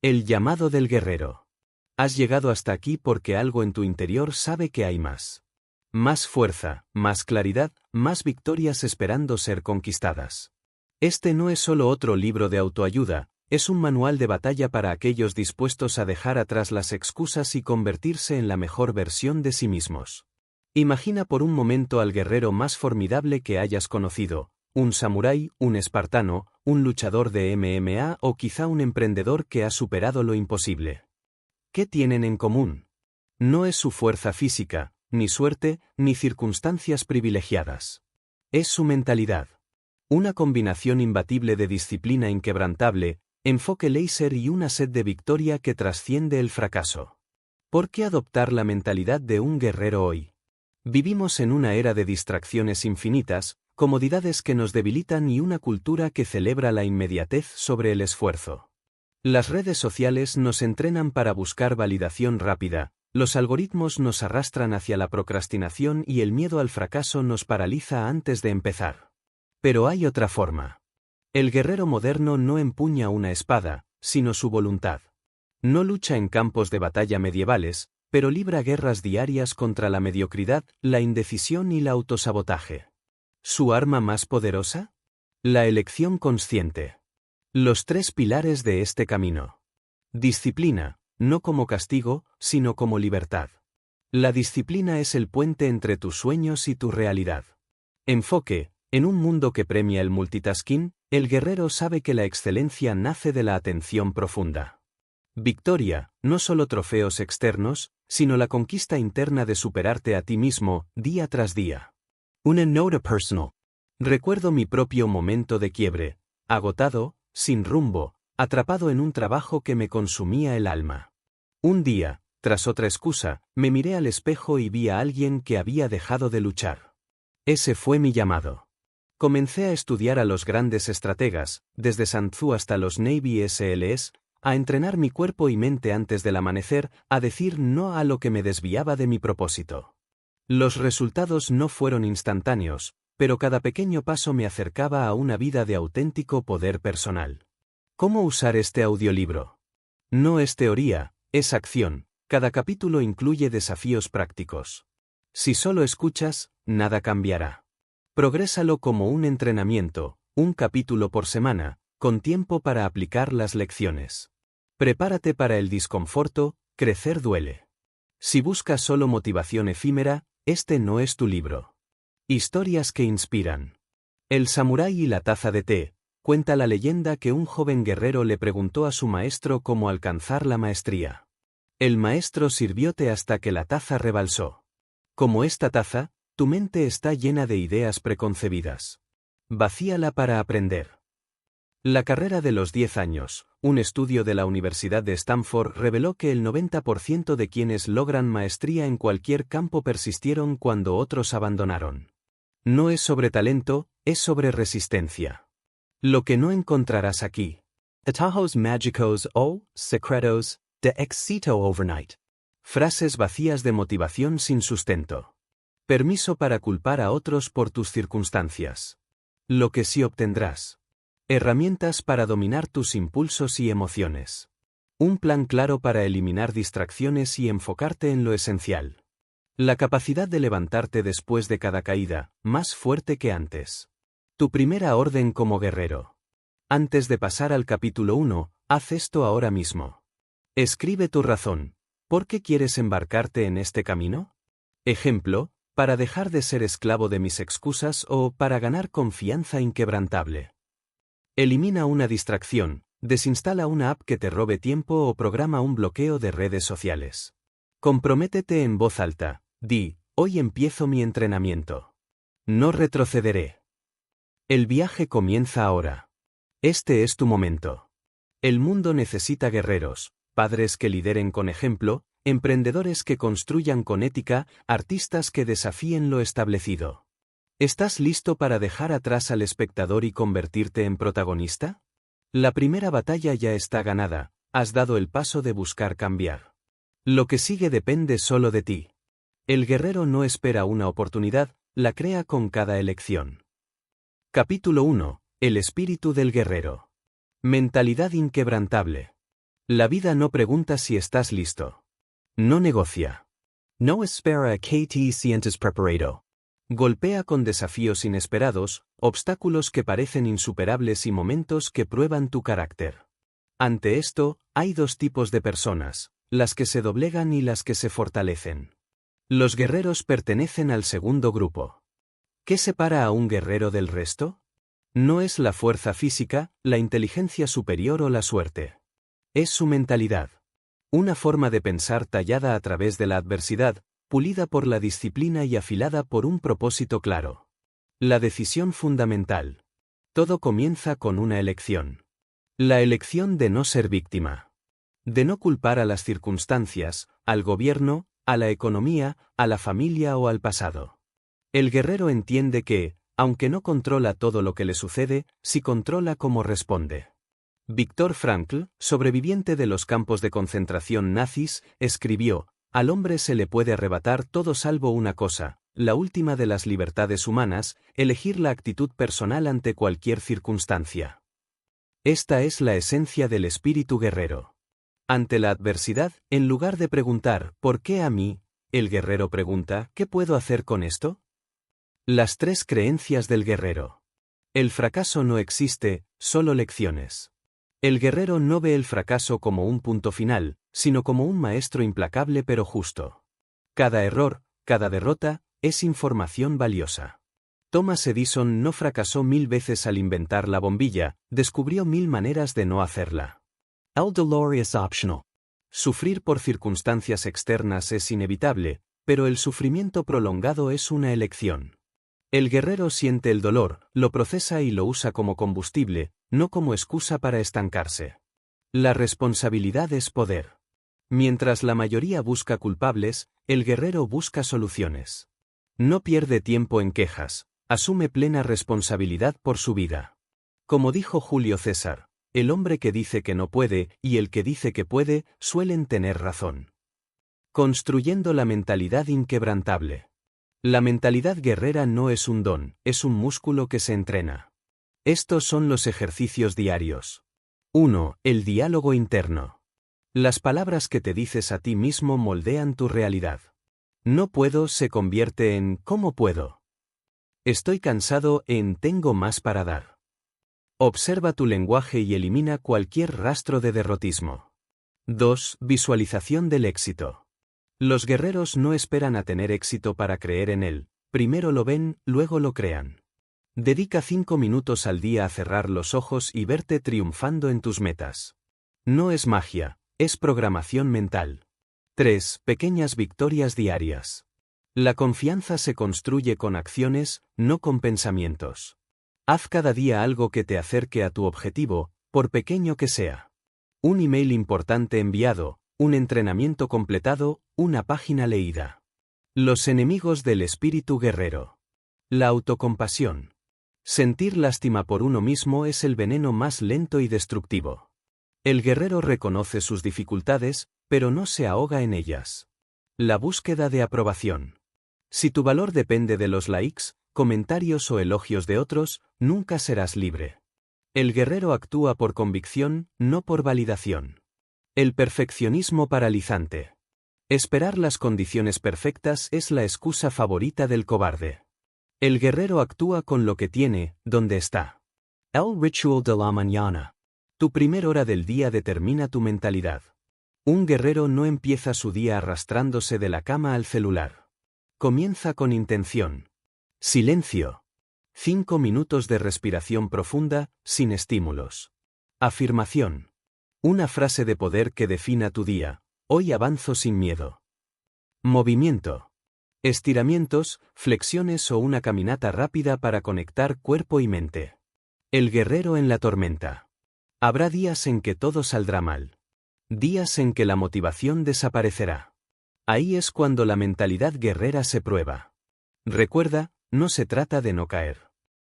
El llamado del guerrero. Has llegado hasta aquí porque algo en tu interior sabe que hay más. Más fuerza, más claridad, más victorias esperando ser conquistadas. Este no es solo otro libro de autoayuda, es un manual de batalla para aquellos dispuestos a dejar atrás las excusas y convertirse en la mejor versión de sí mismos. Imagina por un momento al guerrero más formidable que hayas conocido, un samurái, un espartano, un luchador de MMA o quizá un emprendedor que ha superado lo imposible. ¿Qué tienen en común? No es su fuerza física, ni suerte, ni circunstancias privilegiadas. Es su mentalidad. Una combinación imbatible de disciplina inquebrantable, enfoque láser y una sed de victoria que trasciende el fracaso. ¿Por qué adoptar la mentalidad de un guerrero hoy? Vivimos en una era de distracciones infinitas, comodidades que nos debilitan y una cultura que celebra la inmediatez sobre el esfuerzo. Las redes sociales nos entrenan para buscar validación rápida, los algoritmos nos arrastran hacia la procrastinación y el miedo al fracaso nos paraliza antes de empezar. Pero hay otra forma. El guerrero moderno no empuña una espada, sino su voluntad. No lucha en campos de batalla medievales, pero libra guerras diarias contra la mediocridad, la indecisión y el autosabotaje. ¿Su arma más poderosa? La elección consciente. Los 3 pilares de este camino. Disciplina, no como castigo, sino como libertad. La disciplina es el puente entre tus sueños y tu realidad. Enfoque, en un mundo que premia el multitasking, el guerrero sabe que la excelencia nace de la atención profunda. Victoria, no solo trofeos externos, sino la conquista interna de superarte a ti mismo, día tras día. Una nota personal. Recuerdo mi propio momento de quiebre, agotado, sin rumbo, atrapado en un trabajo que me consumía el alma. Un día, tras otra excusa, me miré al espejo y vi a alguien que había dejado de luchar. Ese fue mi llamado. Comencé a estudiar a los grandes estrategas, desde Sun Tzu hasta los Navy SEALs, a entrenar mi cuerpo y mente antes del amanecer, a decir no a lo que me desviaba de mi propósito. Los resultados no fueron instantáneos, pero cada pequeño paso me acercaba a una vida de auténtico poder personal. ¿Cómo usar este audiolibro? No es teoría, es acción. Cada capítulo incluye desafíos prácticos. Si solo escuchas, nada cambiará. Progrésalo como un entrenamiento, un capítulo por semana, con tiempo para aplicar las lecciones. Prepárate para el desconforto, crecer duele. Si buscas solo motivación efímera, este no es tu libro. Historias que inspiran. El samurái y la taza de té. Cuenta la leyenda que un joven guerrero le preguntó a su maestro cómo alcanzar la maestría. El maestro sirvióte hasta que la taza rebalsó. Como esta taza, tu mente está llena de ideas preconcebidas. Vacíala para aprender. La carrera de los 10 años, un estudio de la Universidad de Stanford reveló que el 90% de quienes logran maestría en cualquier campo persistieron cuando otros abandonaron. No es sobre talento, es sobre resistencia. Lo que no encontrarás aquí. Atajos mágicos o secretos de éxito overnight. Frases vacías de motivación sin sustento. Permiso para culpar a otros por tus circunstancias. Lo que sí obtendrás. Herramientas para dominar tus impulsos y emociones. Un plan claro para eliminar distracciones y enfocarte en lo esencial. La capacidad de levantarte después de cada caída, más fuerte que antes. Tu primera orden como guerrero. Antes de pasar al capítulo 1, haz esto ahora mismo. Escribe tu razón. ¿Por qué quieres embarcarte en este camino? Ejemplo, para dejar de ser esclavo de mis excusas o para ganar confianza inquebrantable. Elimina una distracción, desinstala una app que te robe tiempo o programa un bloqueo de redes sociales. Comprométete en voz alta, di, hoy empiezo mi entrenamiento. No retrocederé. El viaje comienza ahora. Este es tu momento. El mundo necesita guerreros, padres que lideren con ejemplo, emprendedores que construyan con ética, artistas que desafíen lo establecido. ¿Estás listo para dejar atrás al espectador y convertirte en protagonista? La primera batalla ya está ganada, has dado el paso de buscar cambiar. Lo que sigue depende solo de ti. El guerrero no espera una oportunidad, la crea con cada elección. Capítulo 1. El espíritu del guerrero. Mentalidad inquebrantable. La vida no pregunta si estás listo. No negocia. No espera a que te sientes preparado. Golpea con desafíos inesperados, obstáculos que parecen insuperables y momentos que prueban tu carácter. Ante esto, hay dos tipos de personas, las que se doblegan y las que se fortalecen. Los guerreros pertenecen al segundo grupo. ¿Qué separa a un guerrero del resto? No es la fuerza física, la inteligencia superior o la suerte. Es su mentalidad. Una forma de pensar tallada a través de la adversidad, pulida por la disciplina y afilada por un propósito claro. La decisión fundamental. Todo comienza con una elección. La elección de no ser víctima. De no culpar a las circunstancias, al gobierno, a la economía, a la familia o al pasado. El guerrero entiende que, aunque no controla todo lo que le sucede, sí controla cómo responde. Viktor Frankl, sobreviviente de los campos de concentración nazis, escribió: «Al hombre se le puede arrebatar todo salvo una cosa, la última de las libertades humanas, elegir la actitud personal ante cualquier circunstancia». Esta es la esencia del espíritu guerrero. Ante la adversidad, en lugar de preguntar «¿por qué a mí?», el guerrero pregunta «¿qué puedo hacer con esto?». Las tres creencias del guerrero. El fracaso no existe, solo lecciones. El guerrero no ve el fracaso como un punto final, sino como un maestro implacable pero justo. Cada error, cada derrota, es información valiosa. Thomas Edison no fracasó 1000 veces al inventar la bombilla, descubrió 1000 maneras de no hacerla. El dolor es optional. Sufrir por circunstancias externas es inevitable, pero el sufrimiento prolongado es una elección. El guerrero siente el dolor, lo procesa y lo usa como combustible, no como excusa para estancarse. La responsabilidad es poder. Mientras la mayoría busca culpables, el guerrero busca soluciones. No pierde tiempo en quejas, asume plena responsabilidad por su vida. Como dijo Julio César, el hombre que dice que no puede y el que dice que puede suelen tener razón. Construyendo la mentalidad inquebrantable. La mentalidad guerrera no es un don, es un músculo que se entrena. Estos son los ejercicios diarios. 1. El diálogo interno. Las palabras que te dices a ti mismo moldean tu realidad. No puedo se convierte en ¿cómo puedo? Estoy cansado en tengo más para dar. Observa tu lenguaje y elimina cualquier rastro de derrotismo. 2. Visualización del éxito. Los guerreros no esperan a tener éxito para creer en él, primero lo ven, luego lo crean. Dedica 5 minutos al día a cerrar los ojos y verte triunfando en tus metas. No es magia, es programación mental. 3. Pequeñas victorias diarias. La confianza se construye con acciones, no con pensamientos. Haz cada día algo que te acerque a tu objetivo, por pequeño que sea. Un email importante enviado, un entrenamiento completado, una página leída. Los enemigos del espíritu guerrero. La autocompasión. Sentir lástima por uno mismo es el veneno más lento y destructivo. El guerrero reconoce sus dificultades, pero no se ahoga en ellas. La búsqueda de aprobación. Si tu valor depende de los likes, comentarios o elogios de otros, nunca serás libre. El guerrero actúa por convicción, no por validación. El perfeccionismo paralizante. Esperar las condiciones perfectas es la excusa favorita del cobarde. El guerrero actúa con lo que tiene, donde está. El ritual de la mañana. Tu primer hora del día determina tu mentalidad. Un guerrero no empieza su día arrastrándose de la cama al celular. Comienza con intención. Silencio. 5 minutos de respiración profunda, sin estímulos. Afirmación. Una frase de poder que defina tu día. Hoy avanzo sin miedo. Movimiento. Estiramientos, flexiones o una caminata rápida para conectar cuerpo y mente. El guerrero en la tormenta. Habrá días en que todo saldrá mal. Días en que la motivación desaparecerá. Ahí es cuando la mentalidad guerrera se prueba. Recuerda, no se trata de no caer.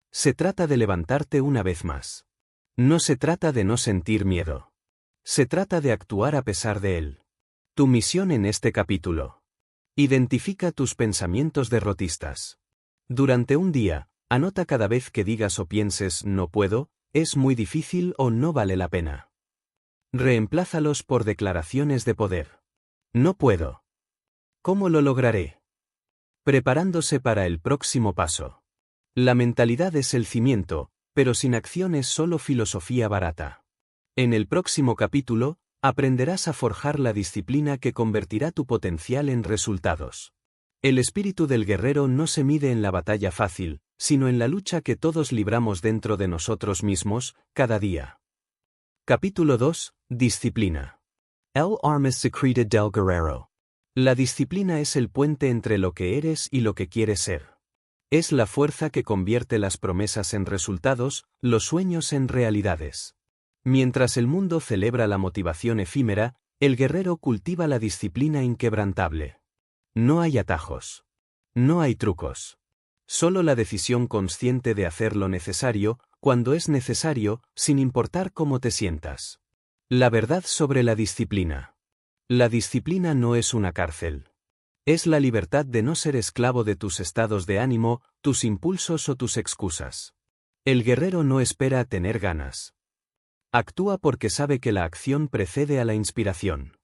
Se trata de levantarte una vez más. No se trata de no sentir miedo. Se trata de actuar a pesar de él. Tu misión en este capítulo. Identifica tus pensamientos derrotistas. Durante un día, anota cada vez que digas o pienses no puedo, es muy difícil o no vale la pena. Reemplázalos por declaraciones de poder. No puedo. ¿Cómo lo lograré? Preparándose para el próximo paso. La mentalidad es el cimiento, pero sin acción es solo filosofía barata. En el próximo capítulo, aprenderás a forjar la disciplina que convertirá tu potencial en resultados. El espíritu del guerrero no se mide en la batalla fácil, sino en la lucha que todos libramos dentro de nosotros mismos, cada día. Capítulo 2. Disciplina. El armas secreta del guerrero. La disciplina es el puente entre lo que eres y lo que quieres ser. Es la fuerza que convierte las promesas en resultados, los sueños en realidades. Mientras el mundo celebra la motivación efímera, el guerrero cultiva la disciplina inquebrantable. No hay atajos. No hay trucos. Solo la decisión consciente de hacer lo necesario, cuando es necesario, sin importar cómo te sientas. La verdad sobre la disciplina. La disciplina no es una cárcel. Es la libertad de no ser esclavo de tus estados de ánimo, tus impulsos o tus excusas. El guerrero no espera a tener ganas. Actúa porque sabe que la acción precede a la inspiración.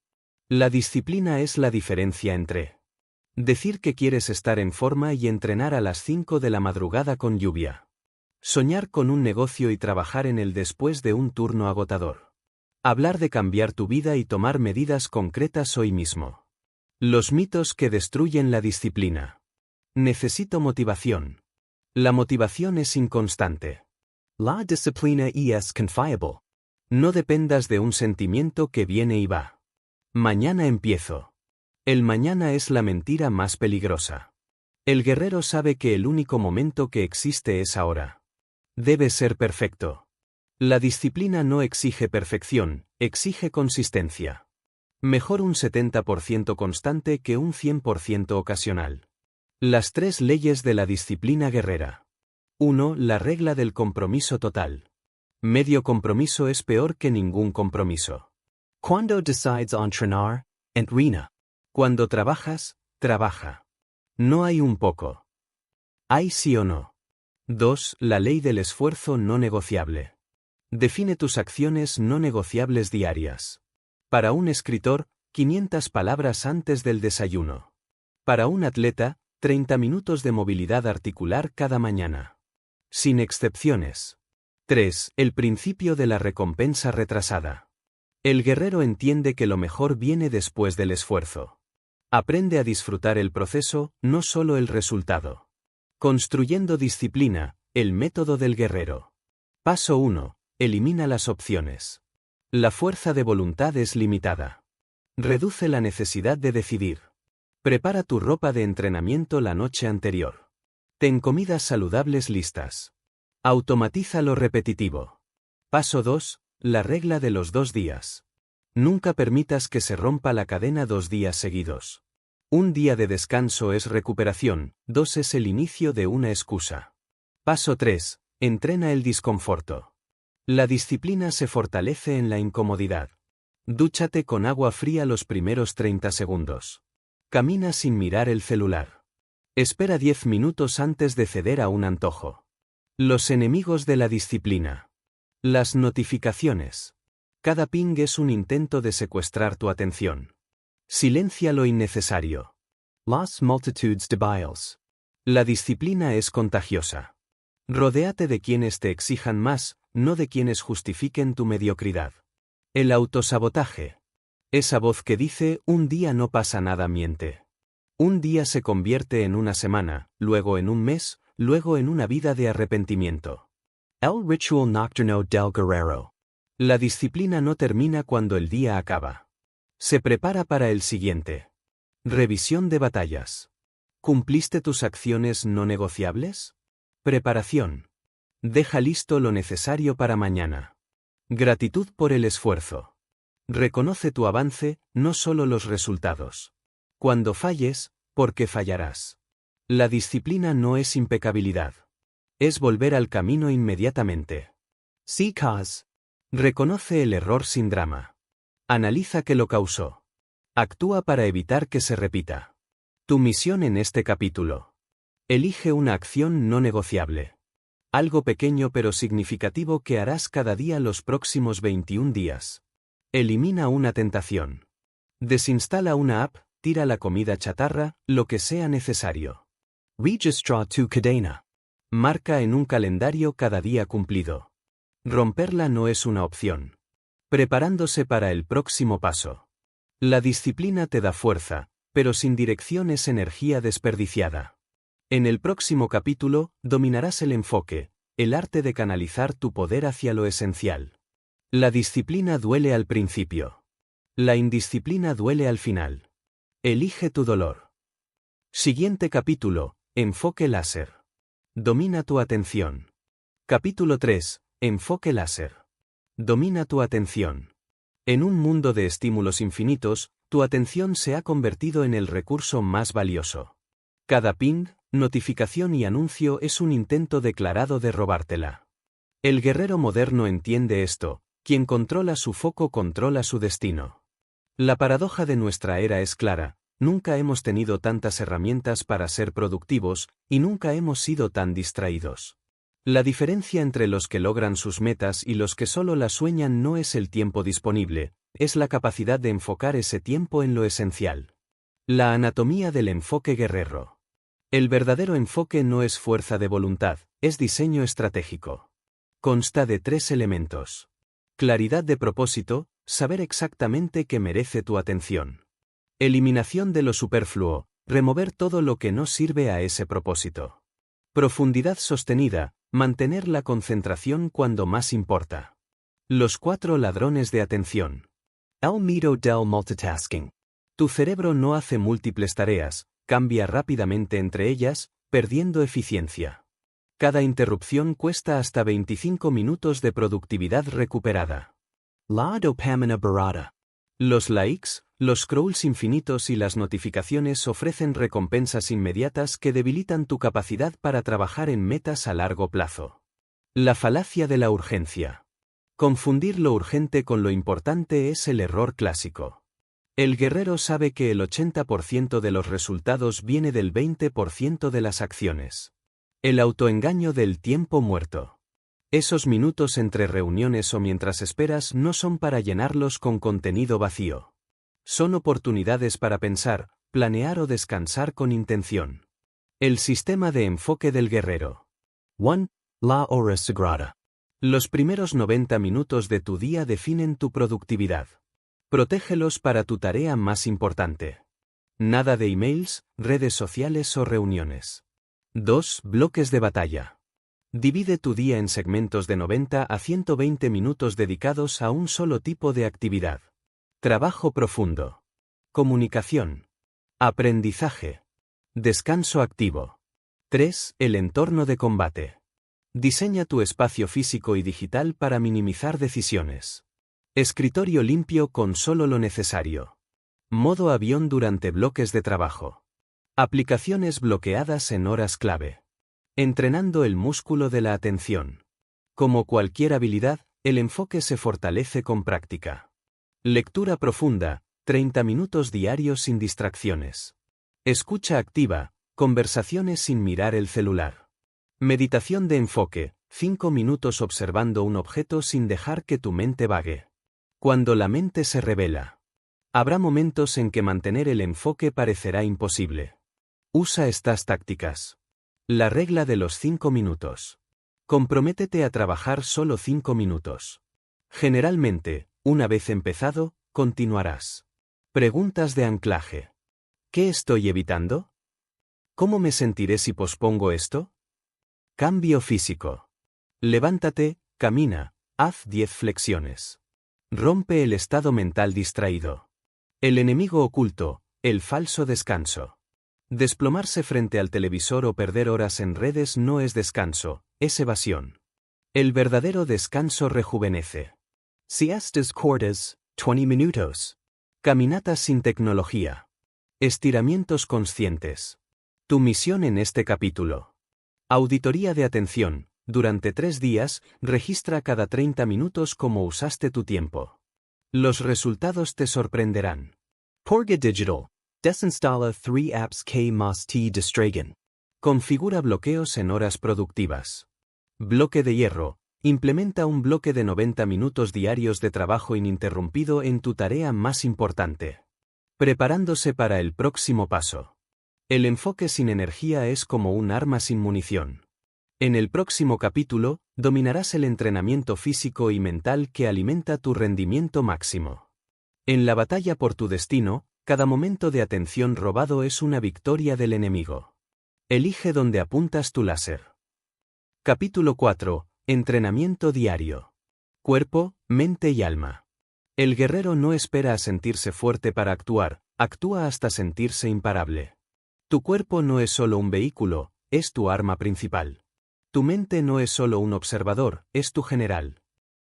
La disciplina es la diferencia entre decir que quieres estar en forma y entrenar a las 5 de la madrugada con lluvia. Soñar con un negocio y trabajar en él después de un turno agotador. Hablar de cambiar tu vida y tomar medidas concretas hoy mismo. Los mitos que destruyen la disciplina. Necesito motivación. La motivación es inconstante. La disciplina es confiable. No dependas de un sentimiento que viene y va. Mañana empiezo. El mañana es la mentira más peligrosa. El guerrero sabe que el único momento que existe es ahora. Debe ser perfecto. La disciplina no exige perfección, exige consistencia. Mejor un 70% constante que un 100% ocasional. Las 3 leyes de la disciplina guerrera. 1. La regla del compromiso total. Medio compromiso es peor que ningún compromiso. Cuando decides entrenar, entrena. Cuando trabajas, trabaja. No hay un poco. Hay sí o no. 2. La ley del esfuerzo no negociable. Define tus acciones no negociables diarias. Para un escritor, 500 palabras antes del desayuno. Para un atleta, 30 minutos de movilidad articular cada mañana. Sin excepciones. 3. El principio de la recompensa retrasada. El guerrero entiende que lo mejor viene después del esfuerzo. Aprende a disfrutar el proceso, no solo el resultado. Construyendo disciplina, el método del guerrero. Paso 1. Elimina las opciones. La fuerza de voluntad es limitada. Reduce la necesidad de decidir. Prepara tu ropa de entrenamiento la noche anterior. Ten comidas saludables listas. Automatiza lo repetitivo. Paso 2. La regla de los 2 días. Nunca permitas que se rompa la cadena 2 días seguidos. Un día de descanso es recuperación, 2 es el inicio de una excusa. Paso 3. Entrena el disconforto. La disciplina se fortalece en la incomodidad. Dúchate con agua fría los primeros 30 segundos. Camina sin mirar el celular. Espera 10 minutos antes de ceder a un antojo. Los enemigos de la disciplina. Las notificaciones. Cada ping es un intento de secuestrar tu atención. Silencia lo innecesario. Las multitudes de biles. La disciplina es contagiosa. Rodéate de quienes te exijan más, no de quienes justifiquen tu mediocridad. El autosabotaje. Esa voz que dice, un día no pasa nada miente. Un día se convierte en una semana, luego en un mes, luego en una vida de arrepentimiento. El ritual nocturno del guerrero. La disciplina no termina cuando el día acaba. Se prepara para el siguiente. Revisión de batallas. ¿Cumpliste tus acciones no negociables? Preparación. Deja listo lo necesario para mañana. Gratitud por el esfuerzo. Reconoce tu avance, no solo los resultados. Cuando falles, porque fallarás. La disciplina no es impecabilidad. Es volver al camino inmediatamente. Sí, cause. Reconoce el error sin drama. Analiza qué lo causó. Actúa para evitar que se repita. Tu misión en este capítulo. Elige una acción no negociable. Algo pequeño pero significativo que harás cada día los próximos 21 días. Elimina una tentación. Desinstala una app, tira la comida chatarra, lo que sea necesario. Registra tu cadena. Marca en un calendario cada día cumplido. Romperla no es una opción. Preparándose para el próximo paso. La disciplina te da fuerza, pero sin dirección es energía desperdiciada. En el próximo capítulo, dominarás el enfoque, el arte de canalizar tu poder hacia lo esencial. La disciplina duele al principio. La indisciplina duele al final. Elige tu dolor. Siguiente capítulo, enfoque láser. Domina tu atención. Capítulo 3, enfoque láser. Domina tu atención. En un mundo de estímulos infinitos, tu atención se ha convertido en el recurso más valioso. Cada ping, notificación y anuncio es un intento declarado de robártela. El guerrero moderno entiende esto: quien controla su foco controla su destino. La paradoja de nuestra era es clara: nunca hemos tenido tantas herramientas para ser productivos, y nunca hemos sido tan distraídos. La diferencia entre los que logran sus metas y los que solo las sueñan no es el tiempo disponible, es la capacidad de enfocar ese tiempo en lo esencial. La anatomía del enfoque guerrero. El verdadero enfoque no es fuerza de voluntad, es diseño estratégico. Consta de 3 elementos. Claridad de propósito, saber exactamente qué merece tu atención. Eliminación de lo superfluo, remover todo lo que no sirve a ese propósito. Profundidad sostenida, mantener la concentración cuando más importa. Los 4 ladrones de atención. El mito del multitasking. Tu cerebro no hace múltiples tareas, cambia rápidamente entre ellas, perdiendo eficiencia. Cada interrupción cuesta hasta 25 minutos de productividad recuperada. La dopamina barata. Los likes, los scrolls infinitos y las notificaciones ofrecen recompensas inmediatas que debilitan tu capacidad para trabajar en metas a largo plazo. La falacia de la urgencia. Confundir lo urgente con lo importante es el error clásico. El guerrero sabe que el 80% de los resultados viene del 20% de las acciones. El autoengaño del tiempo muerto. Esos minutos entre reuniones o mientras esperas no son para llenarlos con contenido vacío. Son oportunidades para pensar, planear o descansar con intención. El sistema de enfoque del guerrero. 1. La hora sagrada. Los primeros 90 minutos de tu día definen tu productividad. Protégelos para tu tarea más importante. Nada de emails, redes sociales o reuniones. 2. Bloques de batalla. Divide tu día en segmentos de 90 a 120 minutos dedicados a un solo tipo de actividad. Trabajo profundo. Comunicación. Aprendizaje. Descanso activo. 3. El entorno de combate. Diseña tu espacio físico y digital para minimizar decisiones. Escritorio limpio con solo lo necesario. Modo avión durante bloques de trabajo. Aplicaciones bloqueadas en horas clave. Entrenando el músculo de la atención. Como cualquier habilidad, el enfoque se fortalece con práctica. Lectura profunda, 30 minutos diarios sin distracciones. Escucha activa, conversaciones sin mirar el celular. Meditación de enfoque, 5 minutos observando un objeto sin dejar que tu mente vague. Cuando la mente se revela. Habrá momentos en que mantener el enfoque parecerá imposible. Usa estas tácticas. La regla de los 5 minutos. Comprométete a trabajar solo 5 minutos. Generalmente, una vez empezado, continuarás. Preguntas de anclaje. ¿Qué estoy evitando? ¿Cómo me sentiré si pospongo esto? Cambio físico. Levántate, camina, haz 10 flexiones. Rompe el estado mental distraído. El enemigo oculto, el falso descanso. Desplomarse frente al televisor o perder horas en redes no es descanso, es evasión. El verdadero descanso rejuvenece. Siestas cortas, 20 minutos. Caminatas sin tecnología. Estiramientos conscientes. Tu misión en este capítulo. Auditoría de atención. Durante 3 días, registra cada 30 minutos cómo usaste tu tiempo. Los resultados te sorprenderán. Porga Digital. Desinstala 3 apps que más te distraigan. Configura bloqueos en horas productivas. Bloque de hierro. Implementa un bloque de 90 minutos diarios de trabajo ininterrumpido en tu tarea más importante. Preparándose para el próximo paso. El enfoque sin energía es como un arma sin munición. En el próximo capítulo, dominarás el entrenamiento físico y mental que alimenta tu rendimiento máximo. En la batalla por tu destino, cada momento de atención robado es una victoria del enemigo. Elige dónde apuntas tu láser. Capítulo 4. Entrenamiento diario. Cuerpo, mente y alma. El guerrero no espera a sentirse fuerte para actuar, actúa hasta sentirse imparable. Tu cuerpo no es solo un vehículo, es tu arma principal. Tu mente no es solo un observador, es tu general.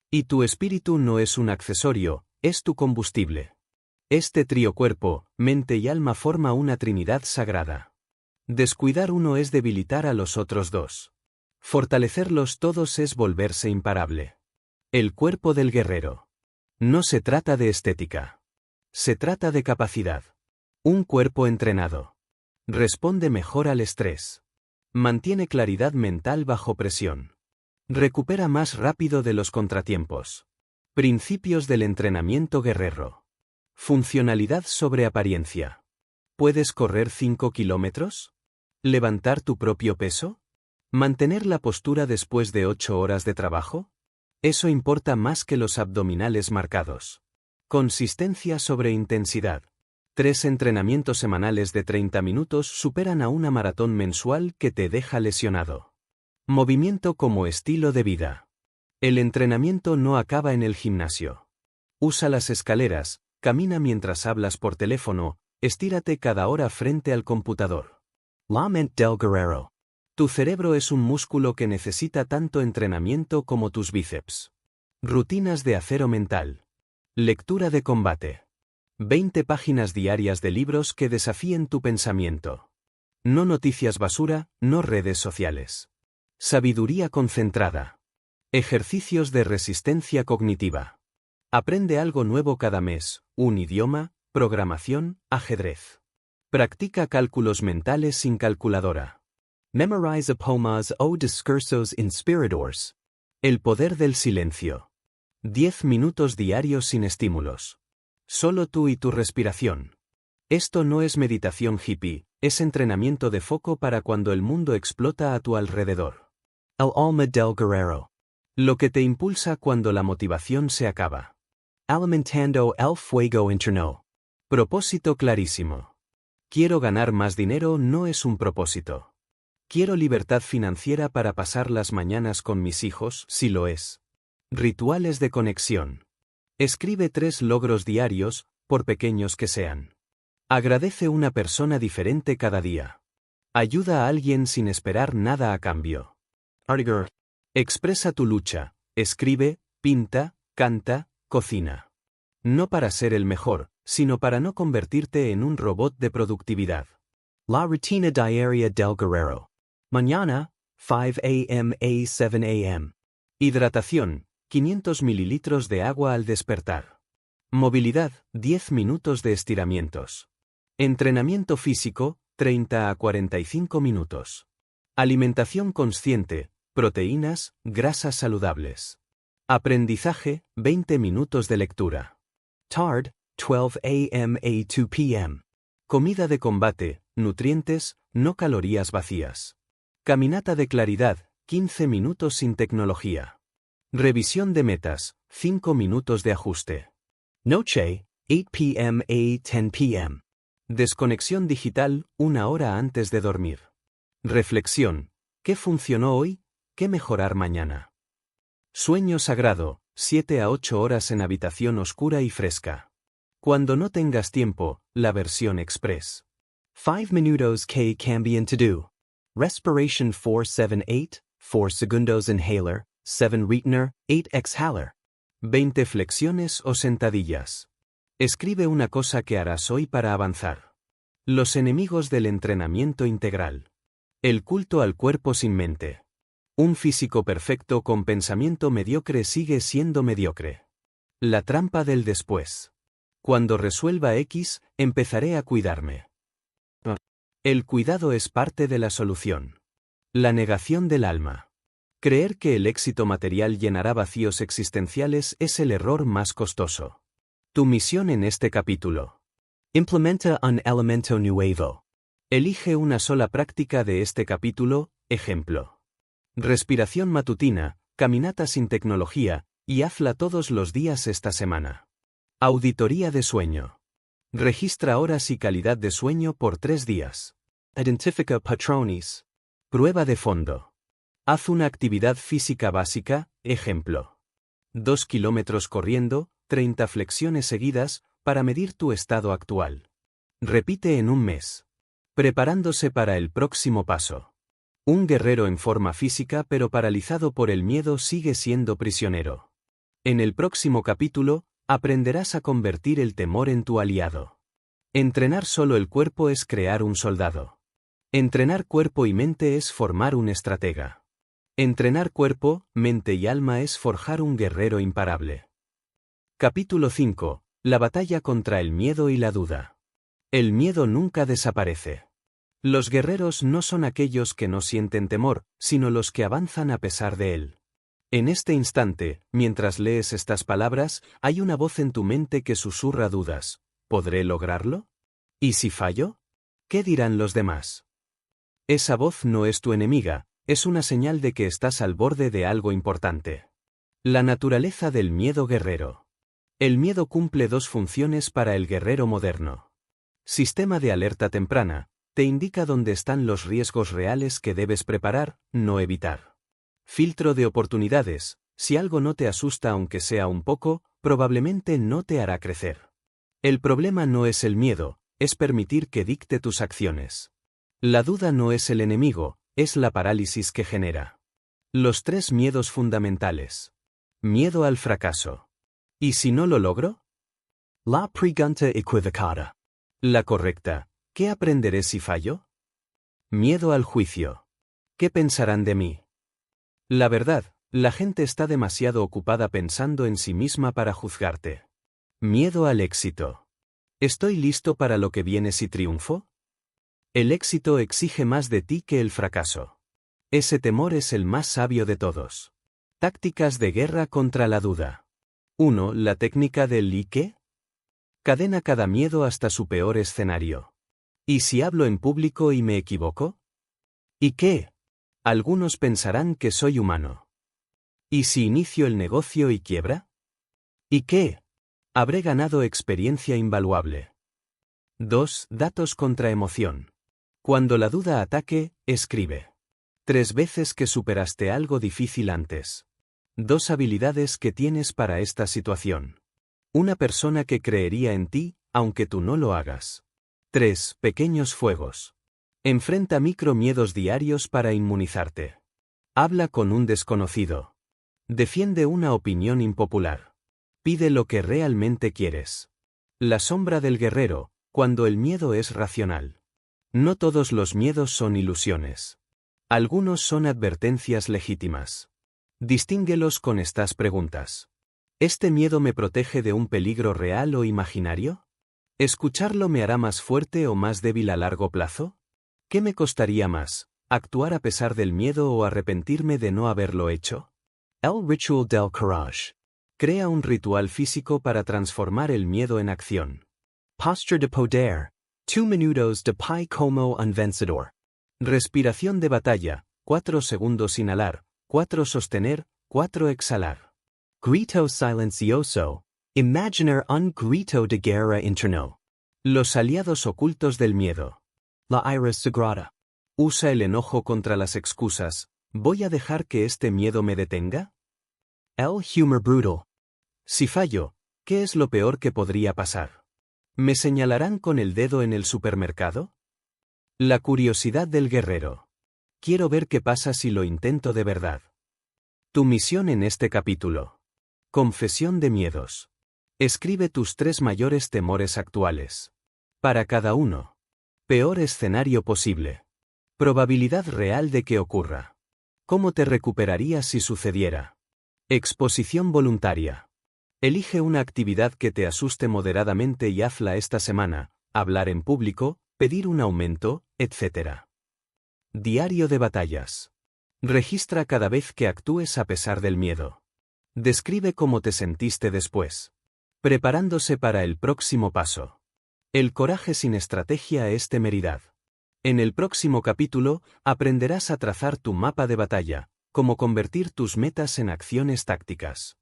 Y tu espíritu no es un accesorio, es tu combustible. Este trío cuerpo, mente y alma forma una trinidad sagrada. Descuidar uno es debilitar a los otros dos. Fortalecerlos todos es volverse imparable. El cuerpo del guerrero. No se trata de estética. Se trata de capacidad. Un cuerpo entrenado. Responde mejor al estrés. Mantiene claridad mental bajo presión. Recupera más rápido de los contratiempos. Principios del entrenamiento guerrero. Funcionalidad sobre apariencia. ¿Puedes correr 5 kilómetros? ¿Levantar tu propio peso? ¿Mantener la postura después de 8 horas de trabajo? Eso importa más que los abdominales marcados. Consistencia sobre intensidad. 3 entrenamientos semanales de 30 minutos superan a una maratón mensual que te deja lesionado. Movimiento como estilo de vida. El entrenamiento no acaba en el gimnasio. Usa las escaleras, camina mientras hablas por teléfono, estírate cada hora frente al computador. La mente del guerrero. Tu cerebro es un músculo que necesita tanto entrenamiento como tus bíceps. Rutinas de acero mental. Lectura de combate. 20 páginas diarias de libros que desafíen tu pensamiento. No noticias basura, no redes sociales. Sabiduría concentrada. Ejercicios de resistencia cognitiva. Aprende algo nuevo cada mes, un idioma, programación, ajedrez. Practica cálculos mentales sin calculadora. Memorize poemas o discursos inspiradores. El poder del silencio. 10 minutos diarios sin estímulos. Solo tú y tu respiración. Esto no es meditación hippie, es entrenamiento de foco para cuando el mundo explota a tu alrededor. El alma del guerrero. Lo que te impulsa cuando la motivación se acaba. Alimentando el fuego interno. Propósito clarísimo. Quiero ganar más dinero no es un propósito. Quiero libertad financiera para pasar las mañanas con mis hijos, si lo es. Rituales de conexión. Escribe 3 logros diarios, por pequeños que sean. Agradece una persona diferente cada día. Ayuda a alguien sin esperar nada a cambio. Artiger. Expresa tu lucha, escribe, pinta, canta, cocina. No para ser el mejor, sino para no convertirte en un robot de productividad. La rutina diaria del guerrero. Mañana, 5 a.m. a 7 a.m. Hidratación, 500 mililitros de agua al despertar. Movilidad, 10 minutos de estiramientos. Entrenamiento físico, 30 a 45 minutos. Alimentación consciente, proteínas, grasas saludables. Aprendizaje, 20 minutos de lectura. Tarde, 12 a.m. a 2 p.m. Comida de combate, nutrientes, no calorías vacías. Caminata de claridad, 15 minutos sin tecnología. Revisión de metas, 5 minutos de ajuste. Noche, 8 p.m. a 10 p.m. Desconexión digital, 1 hora antes de dormir. Reflexión, ¿qué funcionó hoy? ¿Qué mejorar mañana? Sueño sagrado, 7 a 8 horas en habitación oscura y fresca. Cuando no tengas tiempo, la versión express. 5 minutos que cambian to do. Respiration 4-7-8, 4 segundos inhaler, 7 retener, 8 exhaler. 20 flexiones o sentadillas. Escribe una cosa que harás hoy para avanzar. Los enemigos del entrenamiento integral. El culto al cuerpo sin mente. Un físico perfecto con pensamiento mediocre sigue siendo mediocre. La trampa del después. Cuando resuelva X, empezaré a cuidarme. El cuidado es parte de la solución. La negación del alma. Creer que el éxito material llenará vacíos existenciales es el error más costoso. Tu misión en este capítulo. Implementa un elemento nuevo. Elige una sola práctica de este capítulo, ejemplo. Respiración matutina, caminata sin tecnología, y hazla todos los días esta semana. Auditoría de sueño. Registra horas y calidad de sueño por 3 días. Identifica patrones. Prueba de fondo. Haz una actividad física básica, ejemplo. 2 kilómetros corriendo, 30 flexiones seguidas, para medir tu estado actual. Repite en un mes. Preparándose para el próximo paso. Un guerrero en forma física pero paralizado por el miedo sigue siendo prisionero. En el próximo capítulo, aprenderás a convertir el temor en tu aliado. Entrenar solo el cuerpo es crear un soldado. Entrenar cuerpo y mente es formar un estratega. Entrenar cuerpo, mente y alma es forjar un guerrero imparable. Capítulo 5. La batalla contra el miedo y la duda. El miedo nunca desaparece. Los guerreros no son aquellos que no sienten temor, sino los que avanzan a pesar de él. En este instante, mientras lees estas palabras, hay una voz en tu mente que susurra dudas. ¿Podré lograrlo? ¿Y si fallo? ¿Qué dirán los demás? Esa voz no es tu enemiga, es una señal de que estás al borde de algo importante. La naturaleza del miedo guerrero. El miedo cumple 2 funciones para el guerrero moderno. Sistema de alerta temprana. Te indica dónde están los riesgos reales que debes preparar, no evitar. Filtro de oportunidades. Si algo no te asusta aunque sea un poco, probablemente no te hará crecer. El problema no es el miedo, es permitir que dicte tus acciones. La duda no es el enemigo, es la parálisis que genera. Los 3 miedos fundamentales. Miedo al fracaso. ¿Y si no lo logro? La pregunta equivocada. La correcta. ¿Qué aprenderé si fallo? Miedo al juicio. ¿Qué pensarán de mí? La verdad, la gente está demasiado ocupada pensando en sí misma para juzgarte. Miedo al éxito. ¿Estoy listo para lo que viene si triunfo? El éxito exige más de ti que el fracaso. Ese temor es el más sabio de todos. Tácticas de guerra contra la duda. 1. La técnica del ¿y qué? Cadena cada miedo hasta su peor escenario. ¿Y si hablo en público y me equivoco? ¿Y qué? Algunos pensarán que soy humano. ¿Y si inicio el negocio y quiebra? ¿Y qué? Habré ganado experiencia invaluable. 2. Datos contra emoción. Cuando la duda ataque, escribe. 3 veces que superaste algo difícil antes. 2 habilidades que tienes para esta situación. Una persona que creería en ti, aunque tú no lo hagas. 3. Pequeños fuegos. Enfrenta micromiedos diarios para inmunizarte. Habla con un desconocido. Defiende una opinión impopular. Pide lo que realmente quieres. La sombra del guerrero, cuando el miedo es racional. No todos los miedos son ilusiones. Algunos son advertencias legítimas. Distínguelos con estas preguntas. ¿Este miedo me protege de un peligro real o imaginario? ¿Escucharlo me hará más fuerte o más débil a largo plazo? ¿Qué me costaría más, actuar a pesar del miedo o arrepentirme de no haberlo hecho? El ritual del courage. Crea un ritual físico para transformar el miedo en acción. Posture de poder. 2 minutos de pie como un vencedor. Respiración de batalla. 4 segundos inhalar, 4 sostener, 4 exhalar. Grito silencioso. Imaginar un grito de guerra interno. Los aliados ocultos del miedo. La ira sagrada. Usa el enojo contra las excusas. ¿Voy a dejar que este miedo me detenga? El humor brutal. Si fallo, ¿qué es lo peor que podría pasar? ¿Me señalarán con el dedo en el supermercado? La curiosidad del guerrero. Quiero ver qué pasa si lo intento de verdad. Tu misión en este capítulo. Confesión de miedos. Escribe tus 3 mayores temores actuales. Para cada uno. Peor escenario posible. Probabilidad real de que ocurra. ¿Cómo te recuperarías si sucediera? Exposición voluntaria. Elige una actividad que te asuste moderadamente y hazla esta semana, hablar en público, pedir un aumento, etc. Diario de batallas. Registra cada vez que actúes a pesar del miedo. Describe cómo te sentiste después. Preparándose para el próximo paso. El coraje sin estrategia es temeridad. En el próximo capítulo, aprenderás a trazar tu mapa de batalla, cómo convertir tus metas en acciones tácticas.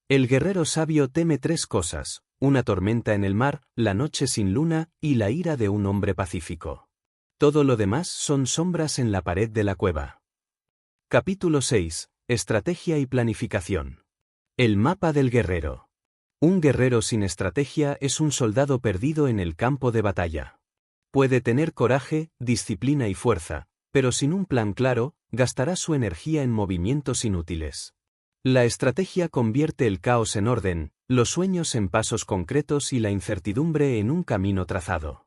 El guerrero sabio teme 3 cosas: una tormenta en el mar, la noche sin luna y la ira de un hombre pacífico. Todo lo demás son sombras en la pared de la cueva. Capítulo 6. Estrategia y planificación. El mapa del guerrero. Un guerrero sin estrategia es un soldado perdido en el campo de batalla. Puede tener coraje, disciplina y fuerza, pero sin un plan claro, gastará su energía en movimientos inútiles. La estrategia convierte el caos en orden, los sueños en pasos concretos y la incertidumbre en un camino trazado.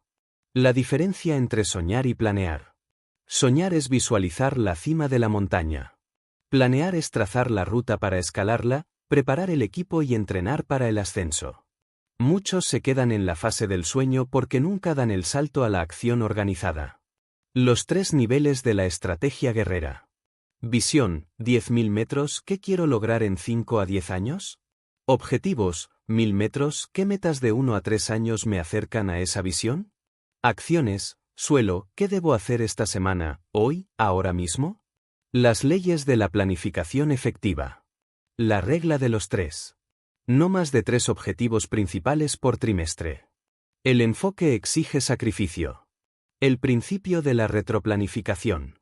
La diferencia entre soñar y planear. Soñar es visualizar la cima de la montaña. Planear es trazar la ruta para escalarla, preparar el equipo y entrenar para el ascenso. Muchos se quedan en la fase del sueño porque nunca dan el salto a la acción organizada. Los 3 niveles de la estrategia guerrera. Visión, 10.000 metros, ¿qué quiero lograr en 5 a 10 años? Objetivos, 1.000 metros, ¿qué metas de 1 a 3 años me acercan a esa visión? Acciones, suelo, ¿qué debo hacer esta semana, hoy, ahora mismo? Las leyes de la planificación efectiva. La regla de los 3. No más de 3 objetivos principales por trimestre. El enfoque exige sacrificio. El principio de la retroplanificación.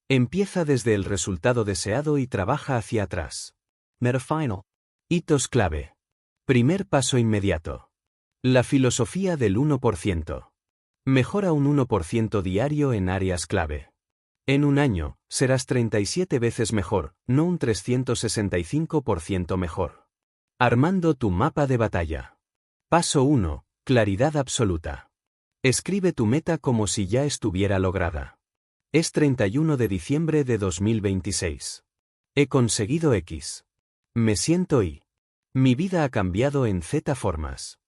Empieza desde el resultado deseado y trabaja hacia atrás. Meta final. Hitos clave. Primer paso inmediato. La filosofía del 1%. Mejora un 1% diario en áreas clave. En un año, serás 37 veces mejor, no un 365% mejor. Armando tu mapa de batalla. Paso 1. Claridad absoluta. Escribe tu meta como si ya estuviera lograda. Es 31 de diciembre de 2026. He conseguido X. Me siento Y. Mi vida ha cambiado en Z formas.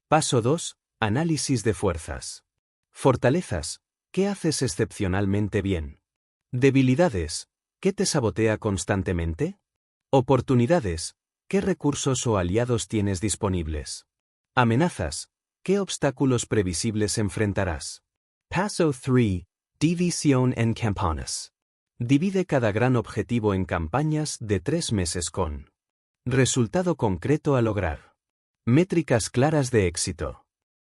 Paso 2. Análisis de fuerzas. Fortalezas. ¿Qué haces excepcionalmente bien? Debilidades. ¿Qué te sabotea constantemente? Oportunidades. ¿Qué recursos o aliados tienes disponibles? Amenazas. ¿Qué obstáculos previsibles enfrentarás? Paso 3. División en campañas. Divide cada gran objetivo en campañas de 3 meses con resultado concreto a lograr. Métricas claras de éxito.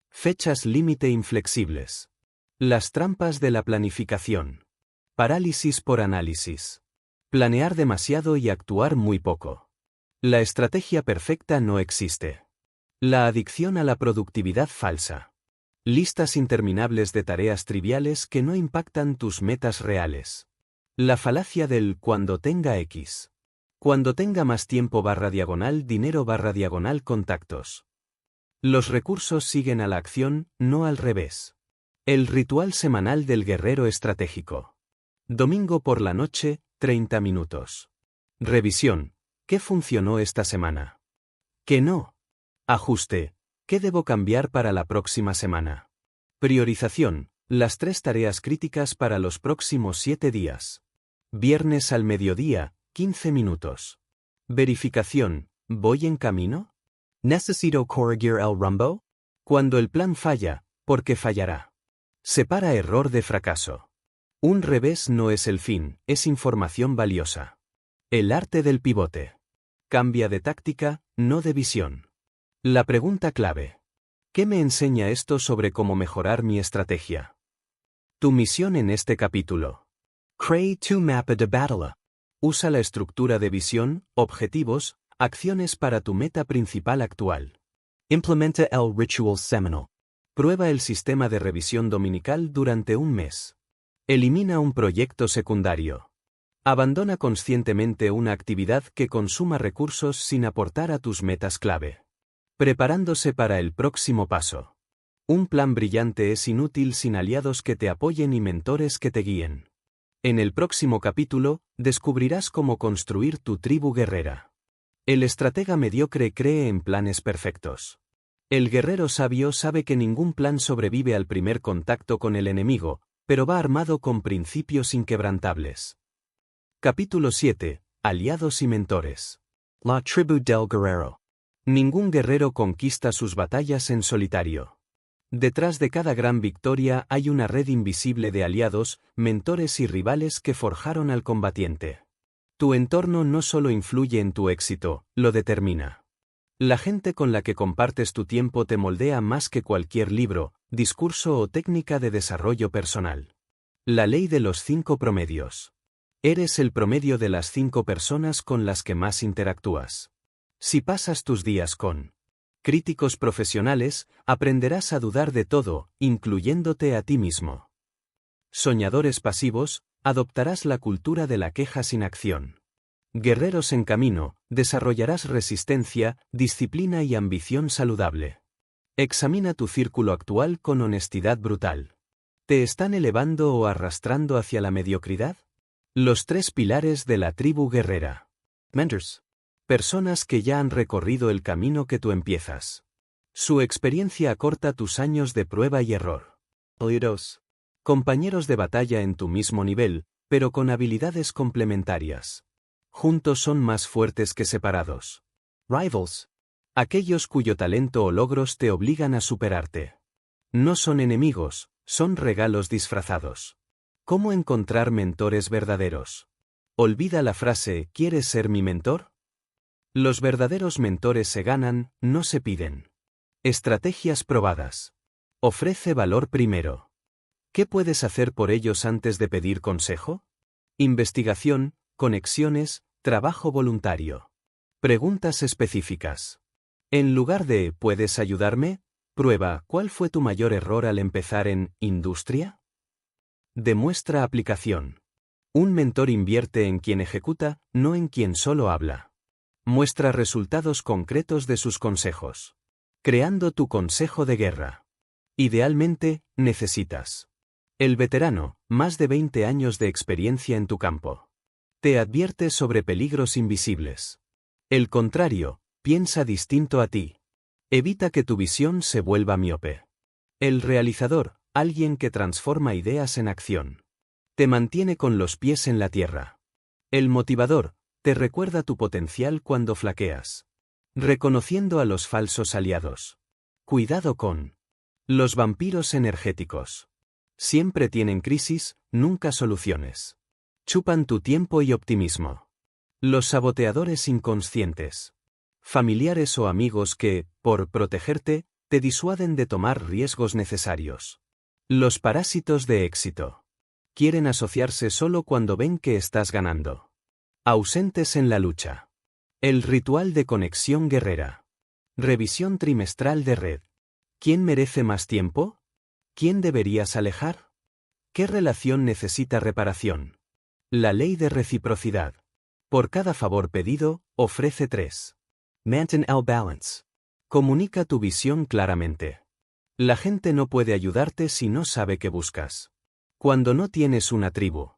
Fechas límite inflexibles. Las trampas de la planificación. Parálisis por análisis. Planear demasiado y actuar muy poco. La estrategia perfecta no existe. La adicción a la productividad falsa. Listas interminables de tareas triviales que no impactan tus metas reales. La falacia del cuando tenga X. Cuando tenga más tiempo /diagonal dinero /diagonal contactos. Los recursos siguen a la acción, no al revés. El ritual semanal del guerrero estratégico. Domingo por la noche, 30 minutos. Revisión. ¿Qué funcionó esta semana? ¿Qué no? Ajuste. ¿Qué debo cambiar para la próxima semana? Priorización. Las 3 tareas críticas para los próximos 7 días. Viernes al mediodía, 15 minutos. Verificación. ¿Voy en camino? ¿Necesito corregir el rumbo? Cuando el plan falla, ¿por qué fallará? Separa error de fracaso. Un revés no es el fin, es información valiosa. El arte del pivote. Cambia de táctica, no de visión. La pregunta clave. ¿Qué me enseña esto sobre cómo mejorar mi estrategia? Tu misión en este capítulo. Create tu mapa de batalla. Usa la estructura de visión, objetivos, acciones para tu meta principal actual. Implementa el ritual seminal. Prueba el sistema de revisión dominical durante un mes. Elimina un proyecto secundario. Abandona conscientemente una actividad que consuma recursos sin aportar a tus metas clave. Preparándose para el próximo paso. Un plan brillante es inútil sin aliados que te apoyen y mentores que te guíen. En el próximo capítulo, descubrirás cómo construir tu tribu guerrera. El estratega mediocre cree en planes perfectos. El guerrero sabio sabe que ningún plan sobrevive al primer contacto con el enemigo, pero va armado con principios inquebrantables. Capítulo 7. Aliados y mentores. La tribu del guerrero. Ningún guerrero conquista sus batallas en solitario. Detrás de cada gran victoria hay una red invisible de aliados, mentores y rivales que forjaron al combatiente. Tu entorno no solo influye en tu éxito, lo determina. La gente con la que compartes tu tiempo te moldea más que cualquier libro, discurso o técnica de desarrollo personal. La ley de los 5 promedios. Eres el promedio de las 5 personas con las que más interactúas. Si pasas tus días con críticos profesionales, aprenderás a dudar de todo, incluyéndote a ti mismo. Soñadores pasivos, adoptarás la cultura de la queja sin acción. Guerreros en camino, desarrollarás resistencia, disciplina y ambición saludable. Examina tu círculo actual con honestidad brutal. ¿Te están elevando o arrastrando hacia la mediocridad? Los 3 pilares de la tribu guerrera. Mentors. Personas que ya han recorrido el camino que tú empiezas. Su experiencia acorta tus años de prueba y error. Aliados. Compañeros de batalla en tu mismo nivel, pero con habilidades complementarias. Juntos son más fuertes que separados. Rivals. Aquellos cuyo talento o logros te obligan a superarte. No son enemigos, son regalos disfrazados. ¿Cómo encontrar mentores verdaderos? Olvida la frase ¿quieres ser mi mentor? Los verdaderos mentores se ganan, no se piden. Estrategias probadas. Ofrece valor primero. ¿Qué puedes hacer por ellos antes de pedir consejo? Investigación, conexiones, trabajo voluntario. Preguntas específicas. En lugar de ¿puedes ayudarme? Prueba ¿cuál fue tu mayor error al empezar en industria? Demuestra aplicación. Un mentor invierte en quien ejecuta, no en quien solo habla. Muestra resultados concretos de sus consejos. Creando tu consejo de guerra. Idealmente, necesitas. El veterano, más de 20 años de experiencia en tu campo. Te advierte sobre peligros invisibles. El contrario, piensa distinto a ti. Evita que tu visión se vuelva miope. El realizador, alguien que transforma ideas en acción. Te mantiene con los pies en la tierra. El motivador, te recuerda tu potencial cuando flaqueas. Reconociendo a los falsos aliados. Cuidado con los vampiros energéticos. Siempre tienen crisis, nunca soluciones. Chupan tu tiempo y optimismo. Los saboteadores inconscientes. Familiares o amigos que, por protegerte, te disuaden de tomar riesgos necesarios. Los parásitos de éxito. Quieren asociarse solo cuando ven que estás ganando. Ausentes en la lucha. El ritual de conexión guerrera. Revisión trimestral de red. ¿Quién merece más tiempo? ¿Quién deberías alejar? ¿Qué relación necesita reparación? La ley de reciprocidad. Por cada favor pedido, ofrece 3. Maintain el balance. Comunica tu visión claramente. La gente no puede ayudarte si no sabe qué buscas. Cuando no tienes una tribu.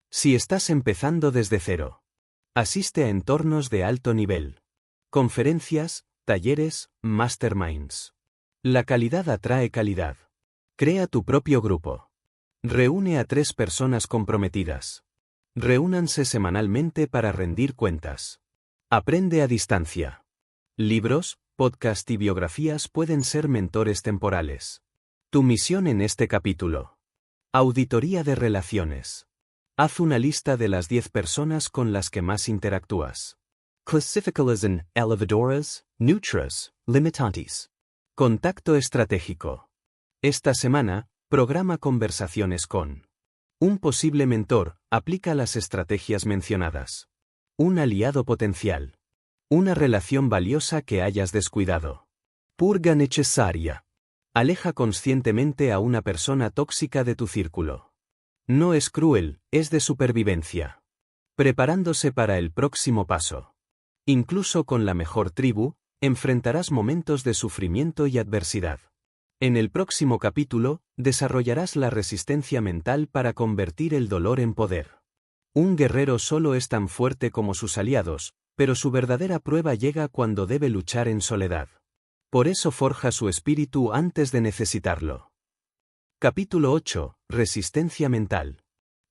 Si estás empezando desde cero. Asiste a entornos de alto nivel. Conferencias, talleres, masterminds. La calidad atrae calidad. Crea tu propio grupo. Reúne a 3 personas comprometidas. Reúnanse semanalmente para rendir cuentas. Aprende a distancia. Libros, podcast y biografías pueden ser mentores temporales. Tu misión en este capítulo. Auditoría de relaciones. Haz una lista de las 10 personas con las que más interactúas. Classificalism elevadoras, neutras, limitantes. Contacto estratégico. Esta semana, programa conversaciones con un posible mentor, aplica las estrategias mencionadas. Un aliado potencial. Una relación valiosa que hayas descuidado. Purga necesaria. Aleja conscientemente a una persona tóxica de tu círculo. No es cruel, es de supervivencia. Preparándose para el próximo paso. Incluso con la mejor tribu, enfrentarás momentos de sufrimiento y adversidad. En el próximo capítulo, desarrollarás la resistencia mental para convertir el dolor en poder. Un guerrero solo es tan fuerte como sus aliados, pero su verdadera prueba llega cuando debe luchar en soledad. Por eso forja su espíritu antes de necesitarlo. Capítulo 8. Resistencia mental.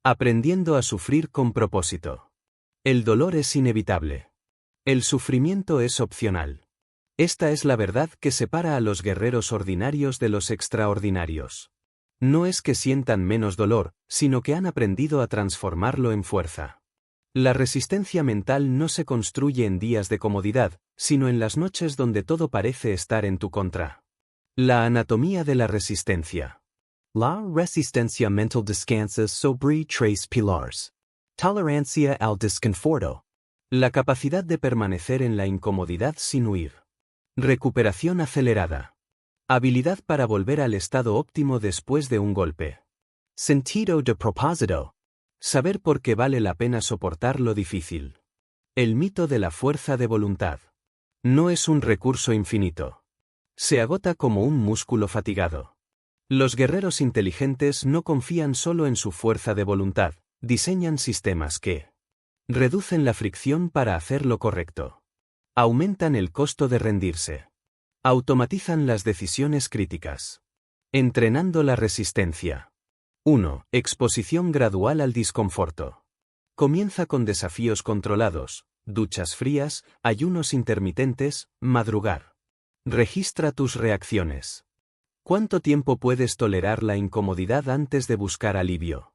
Aprendiendo a sufrir con propósito. El dolor es inevitable. El sufrimiento es opcional. Esta es la verdad que separa a los guerreros ordinarios de los extraordinarios. No es que sientan menos dolor, sino que han aprendido a transformarlo en fuerza. La resistencia mental no se construye en días de comodidad, sino en las noches donde todo parece estar en tu contra. La anatomía de la resistencia. La resistencia mental descansa sobre tres pilares. Tolerancia al desconforto. La capacidad de permanecer en la incomodidad sin huir. Recuperación acelerada. Habilidad para volver al estado óptimo después de un golpe. Sentido de propósito. Saber por qué vale la pena soportar lo difícil. El mito de la fuerza de voluntad. No es un recurso infinito. Se agota como un músculo fatigado. Los guerreros inteligentes no confían solo en su fuerza de voluntad, diseñan sistemas que reducen la fricción para hacer lo correcto. Aumentan el costo de rendirse. Automatizan las decisiones críticas. Entrenando la resistencia. 1. Exposición gradual al disconforto. Comienza con desafíos controlados, duchas frías, ayunos intermitentes, madrugar. Registra tus reacciones. ¿Cuánto tiempo puedes tolerar la incomodidad antes de buscar alivio?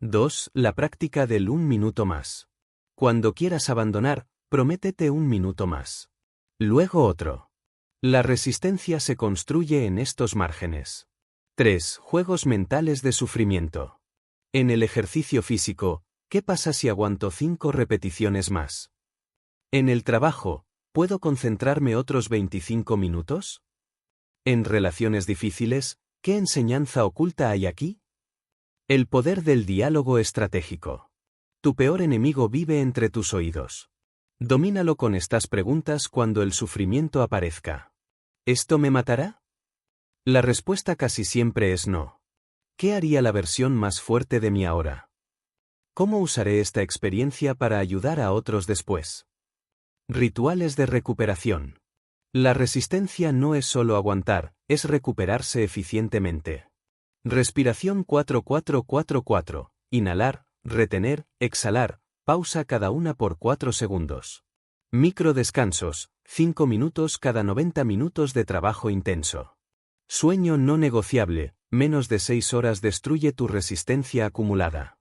2. La práctica del 1 minuto más. Cuando quieras abandonar, prométete 1 minuto más. Luego otro. La resistencia se construye en estos márgenes. 3. Juegos mentales de sufrimiento. En el ejercicio físico, ¿qué pasa si aguanto 5 repeticiones más? En el trabajo, ¿puedo concentrarme otros 25 minutos? En relaciones difíciles, ¿qué enseñanza oculta hay aquí? El poder del diálogo estratégico. Tu peor enemigo vive entre tus oídos. Domínalo con estas preguntas cuando el sufrimiento aparezca. ¿Esto me matará? La respuesta casi siempre es no. ¿Qué haría la versión más fuerte de mí ahora? ¿Cómo usaré esta experiencia para ayudar a otros después? Rituales de recuperación. La resistencia no es solo aguantar, es recuperarse eficientemente. Respiración 4-4-4-4. Inhalar, retener, exhalar, pausa cada una por 4 segundos. Microdescansos, 5 minutos cada 90 minutos de trabajo intenso. Sueño no negociable, menos de 6 horas destruye tu resistencia acumulada.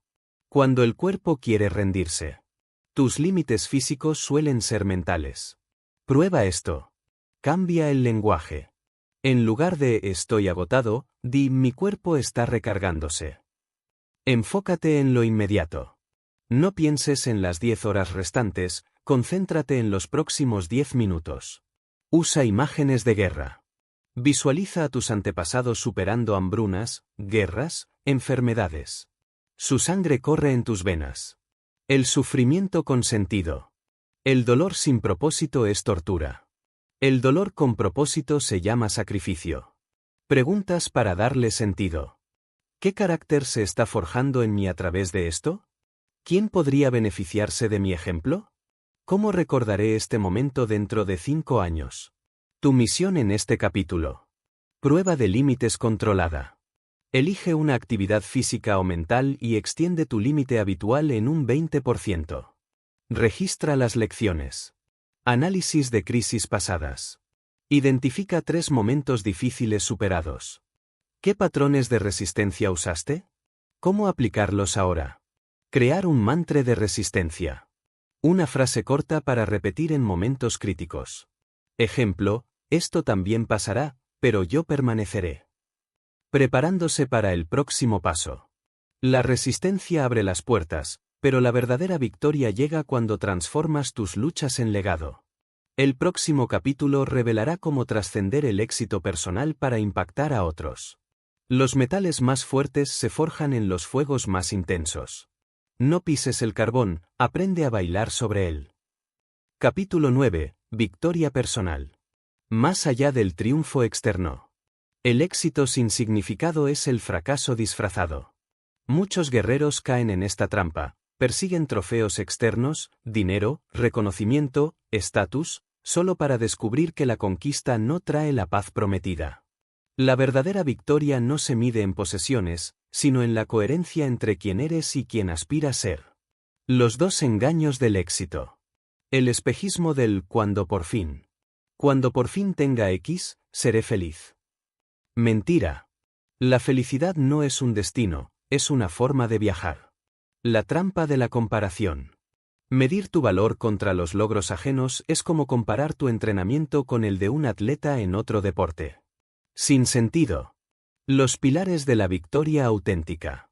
Cuando el cuerpo quiere rendirse. Tus límites físicos suelen ser mentales. Prueba esto. Cambia el lenguaje. En lugar de estoy agotado, di mi cuerpo está recargándose. Enfócate en lo inmediato. No pienses en las 10 horas restantes, concéntrate en los próximos 10 minutos. Usa imágenes de guerra. Visualiza a tus antepasados superando hambrunas, guerras, enfermedades. Su sangre corre en tus venas. El sufrimiento con sentido. El dolor sin propósito es tortura. El dolor con propósito se llama sacrificio. Preguntas para darle sentido. ¿Qué carácter se está forjando en mí a través de esto? ¿Quién podría beneficiarse de mi ejemplo? ¿Cómo recordaré este momento dentro de 5 años? Tu misión en este capítulo. Prueba de límites controlada. Elige una actividad física o mental y extiende tu límite habitual en un 20%. Registra las lecciones. Análisis de crisis pasadas. Identifica 3 momentos difíciles superados. ¿Qué patrones de resistencia usaste? ¿Cómo aplicarlos ahora? Crear un mantra de resistencia. Una frase corta para repetir en momentos críticos. Ejemplo, esto también pasará, pero yo permaneceré. Preparándose para el próximo paso. La resistencia abre las puertas, pero la verdadera victoria llega cuando transformas tus luchas en legado. El próximo capítulo revelará cómo trascender el éxito personal para impactar a otros. Los metales más fuertes se forjan en los fuegos más intensos. No pises el carbón, aprende a bailar sobre él. Capítulo 9. Victoria personal. Más allá del triunfo externo. El éxito sin significado es el fracaso disfrazado. Muchos guerreros caen en esta trampa, persiguen trofeos externos, dinero, reconocimiento, estatus, solo para descubrir que la conquista no trae la paz prometida. La verdadera victoria no se mide en posesiones, sino en la coherencia entre quien eres y quien aspira a ser. Los dos engaños del éxito. El espejismo del cuando por fin. Cuando por fin tenga X, seré feliz. Mentira. La felicidad no es un destino, es una forma de viajar. La trampa de la comparación. Medir tu valor contra los logros ajenos es como comparar tu entrenamiento con el de un atleta en otro deporte. Sin sentido. Los pilares de la victoria auténtica.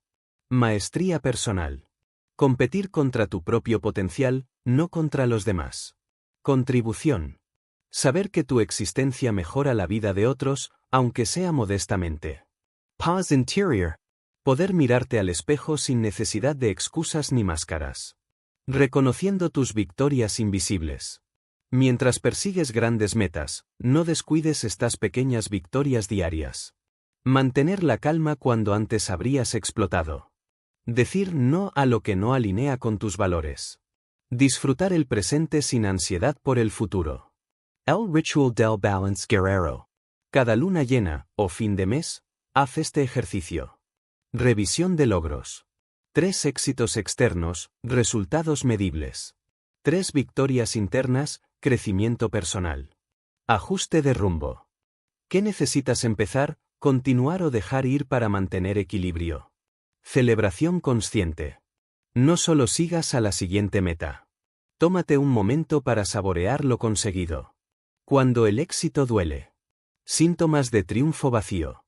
Maestría personal. Competir contra tu propio potencial, no contra los demás. Contribución. Saber que tu existencia mejora la vida de otros, aunque sea modestamente. Pause interior. Poder mirarte al espejo sin necesidad de excusas ni máscaras. Reconociendo tus victorias invisibles. Mientras persigues grandes metas, no descuides estas pequeñas victorias diarias. Mantener la calma cuando antes habrías explotado. Decir no a lo que no alinea con tus valores. Disfrutar el presente sin ansiedad por el futuro. El ritual del balance guerrero. Cada luna llena, o fin de mes, haz este ejercicio. Revisión de logros. 3 éxitos externos, resultados medibles. 3 victorias internas, crecimiento personal. Ajuste de rumbo. ¿Qué necesitas empezar, continuar o dejar ir para mantener equilibrio? Celebración consciente. No solo sigas a la siguiente meta. Tómate un momento para saborear lo conseguido. Cuando el éxito duele. Síntomas de triunfo vacío.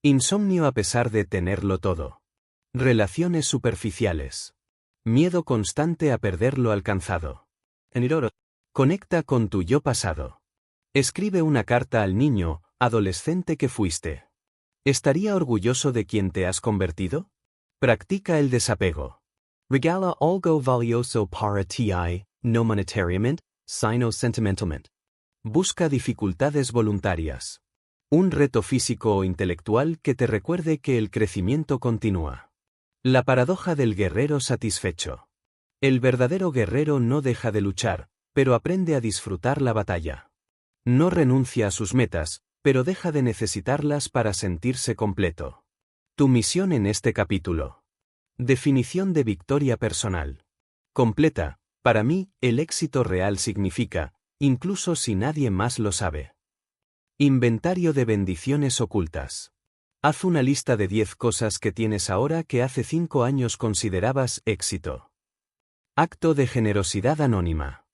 Insomnio a pesar de tenerlo todo. Relaciones superficiales. Miedo constante a perder lo alcanzado. Conecta con tu yo pasado. Escribe una carta al niño, adolescente que fuiste. ¿Estaría orgulloso de quien te has convertido? Practica el desapego. Regala algo valioso para ti, no monetariamente, sino sentimentalmente. Busca dificultades voluntarias. Un reto físico o intelectual que te recuerde que el crecimiento continúa. La paradoja del guerrero satisfecho. El verdadero guerrero no deja de luchar, pero aprende a disfrutar la batalla. No renuncia a sus metas, pero deja de necesitarlas para sentirse completo. Tu misión en este capítulo. Definición de victoria personal. Completa. Para mí, el éxito real significa, incluso si nadie más lo sabe. Inventario de bendiciones ocultas. Haz una lista de 10 cosas que tienes ahora que hace 5 años considerabas éxito. Acto de generosidad anónima.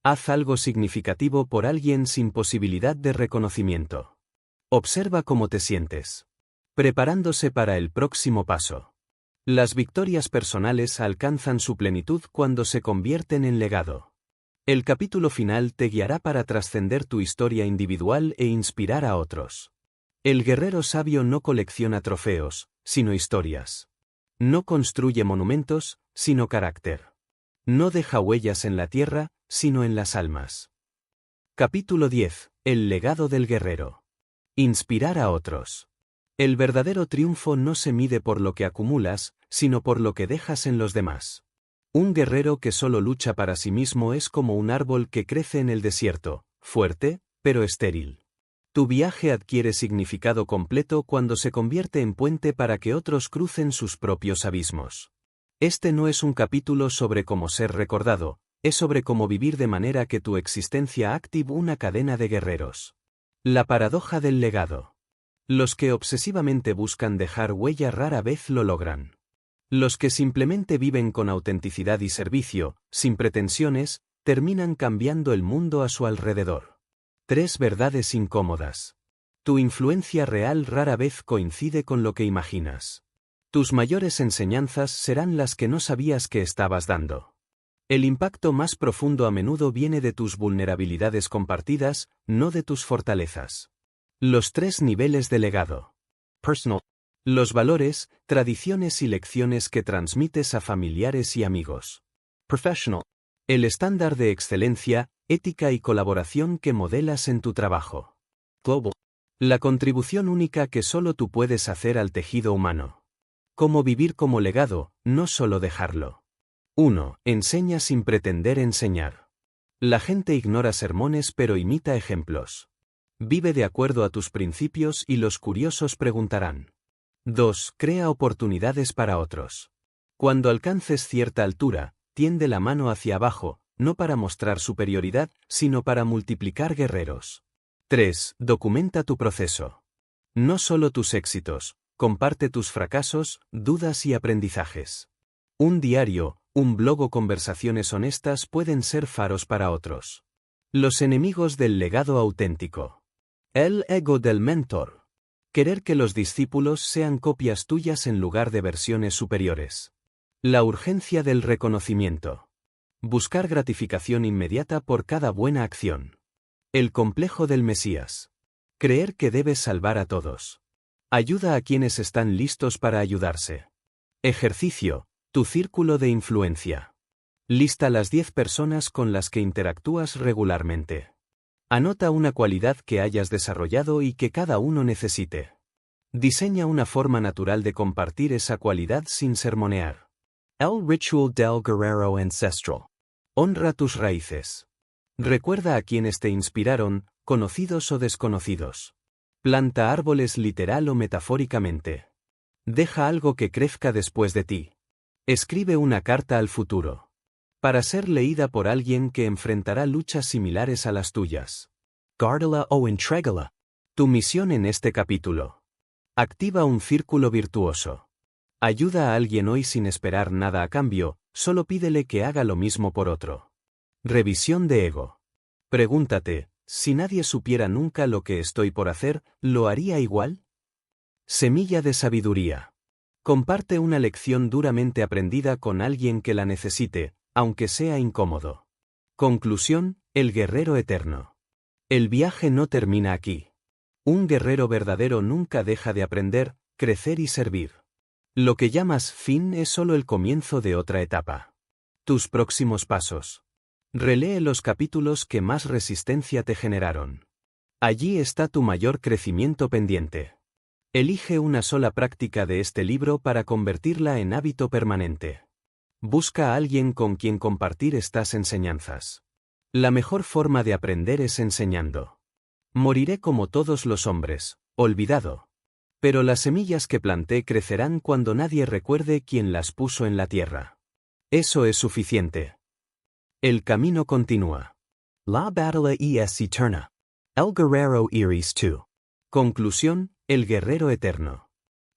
Haz algo significativo por alguien sin posibilidad de reconocimiento. Observa cómo te sientes. Preparándose para el próximo paso. Las victorias personales alcanzan su plenitud cuando se convierten en legado. El capítulo final te guiará para trascender tu historia individual e inspirar a otros. El guerrero sabio no colecciona trofeos, sino historias. No construye monumentos, sino carácter. No deja huellas en la tierra, sino en las almas. Capítulo 10. El legado del guerrero. Inspirar a otros. El verdadero triunfo no se mide por lo que acumulas, sino por lo que dejas en los demás. Un guerrero que solo lucha para sí mismo es como un árbol que crece en el desierto, fuerte, pero estéril. Tu viaje adquiere significado completo cuando se convierte en puente para que otros crucen sus propios abismos. Este no es un capítulo sobre cómo ser recordado, es sobre cómo vivir de manera que tu existencia active una cadena de guerreros. La paradoja del legado. Los que obsesivamente buscan dejar huella rara vez lo logran. Los que simplemente viven con autenticidad y servicio, sin pretensiones, terminan cambiando el mundo a su alrededor. 3 verdades incómodas. Tu influencia real rara vez coincide con lo que imaginas. Tus mayores enseñanzas serán las que no sabías que estabas dando. El impacto más profundo a menudo viene de tus vulnerabilidades compartidas, no de tus fortalezas. Los 3 niveles de legado. Personal. Los valores, tradiciones y lecciones que transmites a familiares y amigos. Professional. El estándar de excelencia, ética y colaboración que modelas en tu trabajo. Global. La contribución única que solo tú puedes hacer al tejido humano. Cómo vivir como legado, no solo dejarlo. 1. Enseña sin pretender enseñar. La gente ignora sermones pero imita ejemplos. Vive de acuerdo a tus principios y los curiosos preguntarán. 2. Crea oportunidades para otros. Cuando alcances cierta altura, tiende la mano hacia abajo, no para mostrar superioridad, sino para multiplicar guerreros. 3. Documenta tu proceso. No solo tus éxitos, comparte tus fracasos, dudas y aprendizajes. Un diario, un blog o conversaciones honestas pueden ser faros para otros. Los enemigos del legado auténtico. El ego del mentor. Querer que los discípulos sean copias tuyas en lugar de versiones superiores. La urgencia del reconocimiento. Buscar gratificación inmediata por cada buena acción. El complejo del Mesías. Creer que debes salvar a todos. Ayuda a quienes están listos para ayudarse. Ejercicio, tu círculo de influencia. Lista las 10 personas con las que interactúas regularmente. Anota una cualidad que hayas desarrollado y que cada uno necesite. Diseña una forma natural de compartir esa cualidad sin sermonear. El ritual del guerrero ancestral. Honra tus raíces. Recuerda a quienes te inspiraron, conocidos o desconocidos. Planta árboles literal o metafóricamente. Deja algo que crezca después de ti. Escribe una carta al futuro. Para ser leída por alguien que enfrentará luchas similares a las tuyas. Guárdala o entrégala. Tu misión en este capítulo. Activa un círculo virtuoso. Ayuda a alguien hoy sin esperar nada a cambio, solo pídele que haga lo mismo por otro. Revisión de ego. Pregúntate, si nadie supiera nunca lo que estoy por hacer, ¿lo haría igual? Semilla de sabiduría. Comparte una lección duramente aprendida con alguien que la necesite, aunque sea incómodo. Conclusión, el guerrero eterno. El viaje no termina aquí. Un guerrero verdadero nunca deja de aprender, crecer y servir. Lo que llamas fin es solo el comienzo de otra etapa. Tus próximos pasos. Relee los capítulos que más resistencia te generaron. Allí está tu mayor crecimiento pendiente. Elige una sola práctica de este libro para convertirla en hábito permanente. Busca a alguien con quien compartir estas enseñanzas. La mejor forma de aprender es enseñando. Moriré como todos los hombres, olvidado. Pero las semillas que planté crecerán cuando nadie recuerde quién las puso en la tierra. Eso es suficiente. El camino continúa. La batalla es eterna. El guerrero iris tú. Conclusión, el guerrero eterno.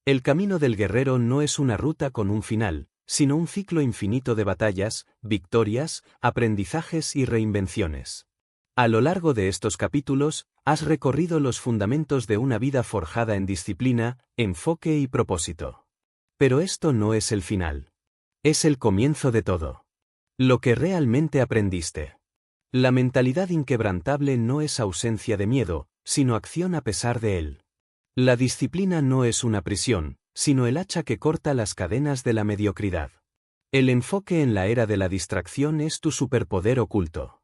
El camino del guerrero no es una ruta con un final, sino un ciclo infinito de batallas, victorias, aprendizajes y reinvenciones. A lo largo de estos capítulos, has recorrido los fundamentos de una vida forjada en disciplina, enfoque y propósito. Pero esto no es el final. Es el comienzo de todo. Lo que realmente aprendiste. La mentalidad inquebrantable no es ausencia de miedo, sino acción a pesar de él. La disciplina no es una prisión, sino el hacha que corta las cadenas de la mediocridad. El enfoque en la era de la distracción es tu superpoder oculto.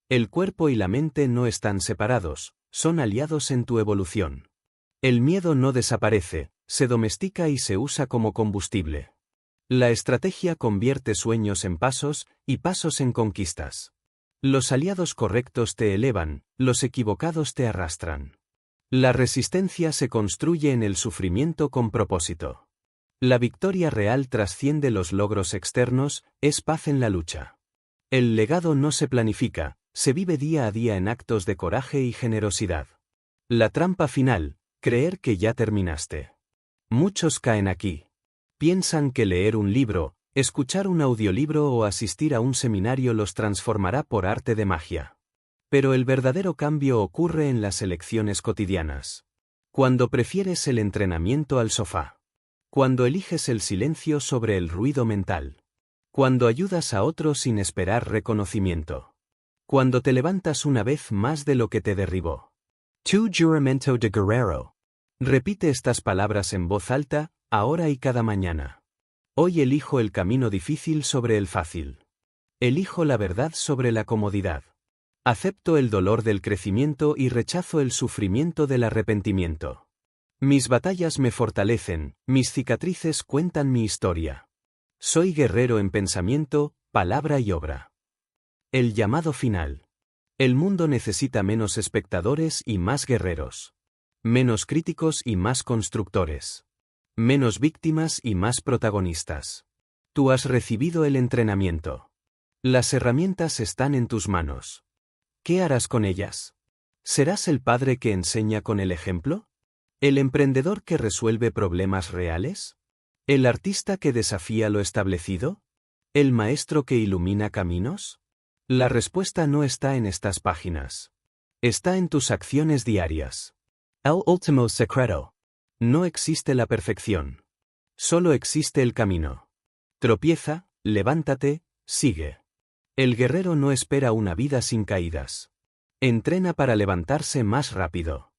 El cuerpo y la mente no están separados, son aliados en tu evolución. El miedo no desaparece, se domestica y se usa como combustible. La estrategia convierte sueños en pasos, y pasos en conquistas. Los aliados correctos te elevan, los equivocados te arrastran. La resistencia se construye en el sufrimiento con propósito. La victoria real trasciende los logros externos, es paz en la lucha. El legado no se planifica, se vive día a día en actos de coraje y generosidad. La trampa final, creer que ya terminaste. Muchos caen aquí. Piensan que leer un libro, escuchar un audiolibro o asistir a un seminario los transformará por arte de magia. Pero el verdadero cambio ocurre en las elecciones cotidianas. Cuando prefieres el entrenamiento al sofá. Cuando eliges el silencio sobre el ruido mental. Cuando ayudas a otros sin esperar reconocimiento. Cuando te levantas una vez más de lo que te derribó. Tu juramento de guerrero. Repite estas palabras en voz alta, ahora y cada mañana. Hoy elijo el camino difícil sobre el fácil. Elijo la verdad sobre la comodidad. Acepto el dolor del crecimiento y rechazo el sufrimiento del arrepentimiento. Mis batallas me fortalecen, mis cicatrices cuentan mi historia. Soy guerrero en pensamiento, palabra y obra. El llamado final. El mundo necesita menos espectadores y más guerreros. Menos críticos y más constructores. Menos víctimas y más protagonistas. Tú has recibido el entrenamiento. Las herramientas están en tus manos. ¿Qué harás con ellas? ¿Serás el padre que enseña con el ejemplo? ¿El emprendedor que resuelve problemas reales? ¿El artista que desafía lo establecido? ¿El maestro que ilumina caminos? La respuesta no está en estas páginas. Está en tus acciones diarias. El último secreto. No existe la perfección. Solo existe el camino. Tropieza, levántate, sigue. El guerrero no espera una vida sin caídas. Entrena para levantarse más rápido.